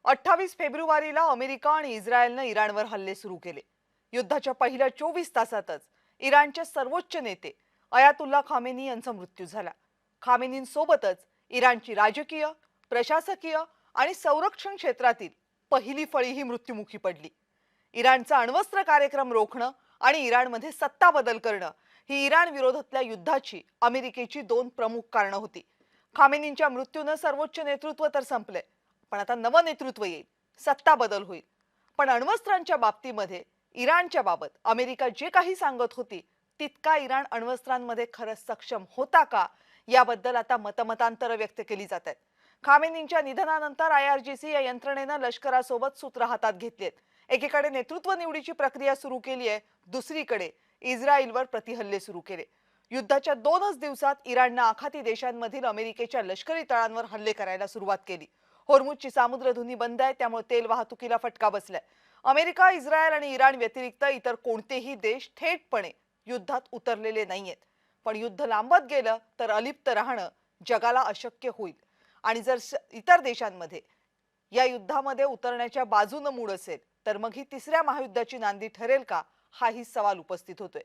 28 फेब्रुवारीला अमेरिका आणि इस्रायलने इराणवर हल्ले सुरू केले। युद्धाच्या पहिल्या 24 तासातच इराणचे सर्वोच्च नेते अयातुल्ला खामेनी यांचा मृत्यू झाला। खामेनींसोबतच इराणची राजकीय, प्रशासकीय आणि संरक्षण क्षेत्रातील पहिली फळीही मृत्युमुखी पडली। इराणचा अण्वस्त्र कार्यक्रम रोखणं आणि इराणमध्ये सत्ता बदल करणं ही इराण विरोधातल्या युद्धाची अमेरिकेची दोन प्रमुख कारणं होती। खामेनींच्या मृत्यूने सर्वोच्च नेतृत्व तर संपले, पण आता नवं नेतृत्व येईल, सत्ता बदल होईल। पण अण्वस्त्रांच्या बाबतीमध्ये इराणच्या बाबत अमेरिका जे काही सांगत होती तितका इराण अण्वस्त्रांमध्ये खरंच सक्षम होता का, याबद्दल आता मतमतांतर व्यक्त केली जात आहेत। खामेनींच्या निधनानंतर IRGC या यंत्रणेने लष्करासोबत सूत्र हातात घेतलेत। एकीकडे नेतृत्व निवडीची प्रक्रिया सुरू केली आहे, दुसरीकडे इस्रायलवर प्रतिहल्ले सुरू केले। युद्धाच्या 2च दिवसात इराणने आखाती देशांमधील अमेरिकेच्या लष्करी तळांवर हल्ले करायला सुरुवात केली। होर्मुझची सामुद्रधुनी बंद आहे, त्यामुळे तेल वाहतुकीला फटका बसलाय। अमेरिका, इस्रायल आणि इराण व्यतिरिक्त इतर कोणतेही देश थेटपणे युद्धात उतरलेले नाहीयेत। पण युद्ध लांबत गेलं तर अलिप्त राहणं जगाला अशक्य होईल। आणि जर इतर देशांमध्ये या युद्धामध्ये उतरण्याच्या बाजूने मूड असेल तर मग ही तिसऱ्या महायुद्धाची नांदी ठरेल का, हाही सवाल उपस्थित होतोय।